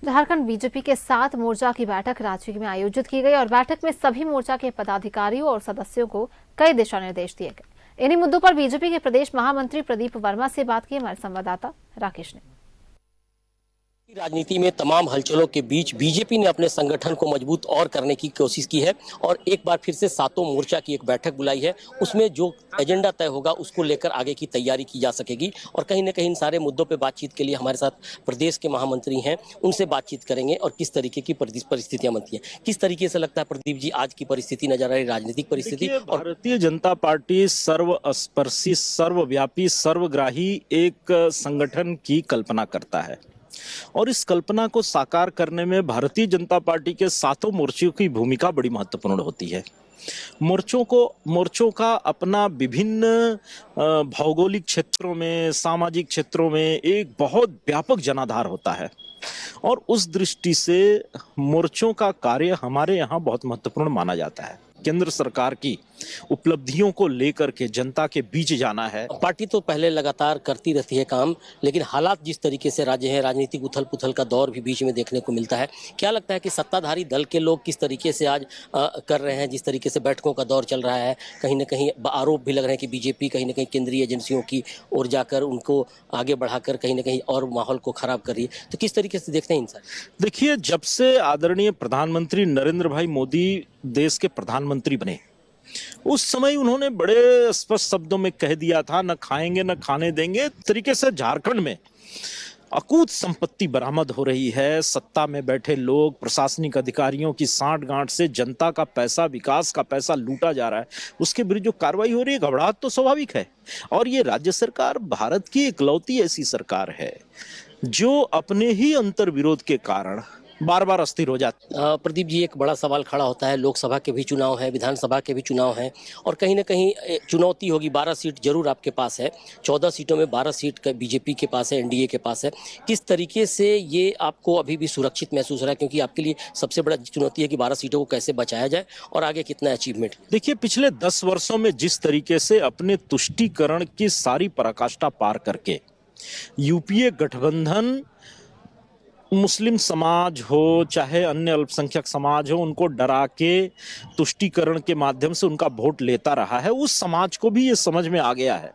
Jharkhand BJP के 7 मोर्चा की बैठक रांची में आयोजित की गई और बैठक में सभी मोर्चा के पदाधिकारियों और सदस्यों को कई दिशा निर्देश दिए गए। इन्हीं मुद्दों पर बीजेपी के प्रदेश महामंत्री प्रदीप वर्मा से बात की हमारे संवाददाता राकेश ने। राजनीति में तमाम हलचलों के बीच बीजेपी ने अपने संगठन को मजबूत और करने की कोशिश की है और एक बार फिर से 7 मोर्चा की एक बैठक बुलाई है। उसमें जो एजेंडा तय होगा उसको लेकर आगे की तैयारी की जा सकेगी और कहीं न कहीं इन सारे मुद्दों पे बातचीत के लिए हमारे साथ प्रदेश के महामंत्री हैं, उनसे बातचीत करेंगे और किस तरीके की परिस्थितियां बनती हैं। किस तरीके से लगता है प्रदीप जी आज की परिस्थिति नजर आ रही राजनीतिक परिस्थिति? और भारतीय जनता पार्टी सर्वस्पर्शी, सर्वव्यापी, सर्वग्राही एक संगठन की कल्पना करता है और इस कल्पना को साकार करने में भारतीय जनता पार्टी के 7 मोर्चों की भूमिका बड़ी महत्वपूर्ण होती है। मोर्चों का अपना विभिन्न भौगोलिक क्षेत्रों में, सामाजिक क्षेत्रों में एक बहुत व्यापक जनाधार होता है और उस दृष्टि से मोर्चों का कार्य हमारे यहाँ बहुत महत्वपूर्ण माना जाता है। केंद्र सरकार की उपलब्धियों को लेकर के जनता के बीच जाना है। पार्टी तो पहले लगातार करती रहती है काम, लेकिन हालात जिस तरीके से राज्य है, राजनीतिक उथल पुथल का दौर भी बीच में देखने को मिलता है। क्या लगता है कि सत्ताधारी दल के लोग किस तरीके से आज कर रहे हैं? जिस तरीके से बैठकों का दौर चल रहा है, कहीं ना कहीं आरोप भी लग रहे हैं कि बीजेपी कहीं ना कहीं केंद्रीय एजेंसियों की ओर जाकर उनको आगे बढ़ाकर कहीं ना कहीं और माहौल को खराब कर रही है। तो किस तरीके से देखते हैं इंसान? देखिए, जब से आदरणीय प्रधानमंत्री नरेंद्र भाई मोदी देश के प्रधानमंत्री बने, उस समय उन्होंने बड़े स्पष्ट शब्दों में कह दिया था, न खाएंगे न खाने देंगे। तरीके से झारखंड में अकूत संपत्ति बरामद हो रही है। सत्ता में बैठे लोग, प्रशासनिक अधिकारियों की सांठ-गांठ से जनता का पैसा, विकास का पैसा लूटा जा रहा है। उसके विरुद्ध जो कार्रवाई हो रही है, घबराहट तो स्वाभाविक है। और ये राज्य सरकार भारत की इकलौती ऐसी सरकार है जो अपने ही अंतर्विरोध के कारण बार बार अस्थिर हो जाती है। प्रदीप जी, एक बड़ा सवाल खड़ा होता है, लोकसभा के भी चुनाव है, विधानसभा के भी चुनाव हैं और कहीं ना कहीं चुनौती होगी। 12 सीट जरूर आपके पास है, 14 सीटों में 12 सीट का बीजेपी के पास है, एनडीए के पास है। किस तरीके से ये आपको अभी भी सुरक्षित महसूस हो रहा है? क्योंकि आपके लिए सबसे बड़ा चुनौती है कि 12 सीटों को कैसे बचाया जाए और आगे कितना अचीवमेंट। देखिए, पिछले 10 वर्षों में जिस तरीके से अपने तुष्टीकरण की सारी पराकाष्ठा पार करके यूपीए गठबंधन मुस्लिम समाज हो चाहे अन्य अल्पसंख्यक समाज हो, उनको डरा के तुष्टीकरण के माध्यम से उनका वोट लेता रहा है। उस समाज को भी ये समझ में आ गया है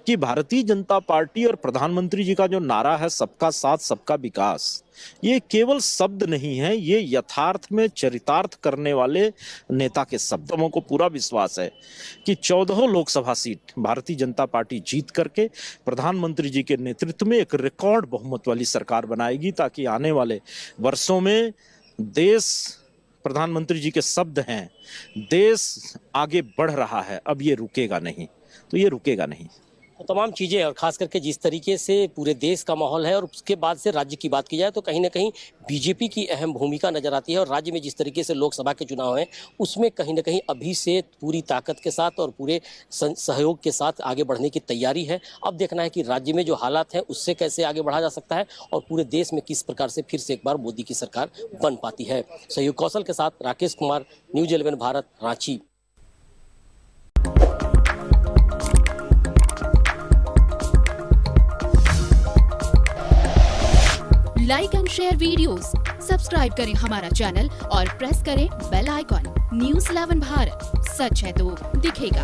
कि भारतीय जनता पार्टी और प्रधानमंत्री जी का जो नारा है, सबका साथ सबका विकास, ये केवल शब्द नहीं है, ये यथार्थ में चरितार्थ करने वाले नेता के शब्द। लोगों को पूरा विश्वास है कि 14 लोकसभा सीट भारतीय जनता पार्टी जीत करके प्रधानमंत्री जी के नेतृत्व में एक रिकॉर्ड बहुमत वाली सरकार बनाएगी, ताकि आने वाले वर्षों में देश, प्रधानमंत्री जी के शब्द हैं, देश आगे बढ़ रहा है, अब ये रुकेगा नहीं। तो ये रुकेगा नहीं। तो तमाम चीज़ें और खास करके जिस तरीके से पूरे देश का माहौल है और उसके बाद से राज्य की बात की जाए तो कहीं ना कहीं बीजेपी की अहम भूमिका नजर आती है और राज्य में जिस तरीके से लोकसभा के चुनाव हैं उसमें कहीं ना कहीं अभी से पूरी ताकत के साथ और पूरे सहयोग के साथ आगे बढ़ने की तैयारी है। अब देखना है कि राज्य में जो हालात हैं उससे कैसे आगे बढ़ा जा सकता है और पूरे देश में किस प्रकार से फिर से एक बार मोदी की सरकार बन पाती है। सहयोग कौशल के साथ Rakesh Kumar, news 11 Bharat, Ranchi. Like and share videos, subscribe करें हमारा चैनल और प्रेस करें बेल आइकॉन। न्यूज़ 11 भारत, सच है तो दिखेगा।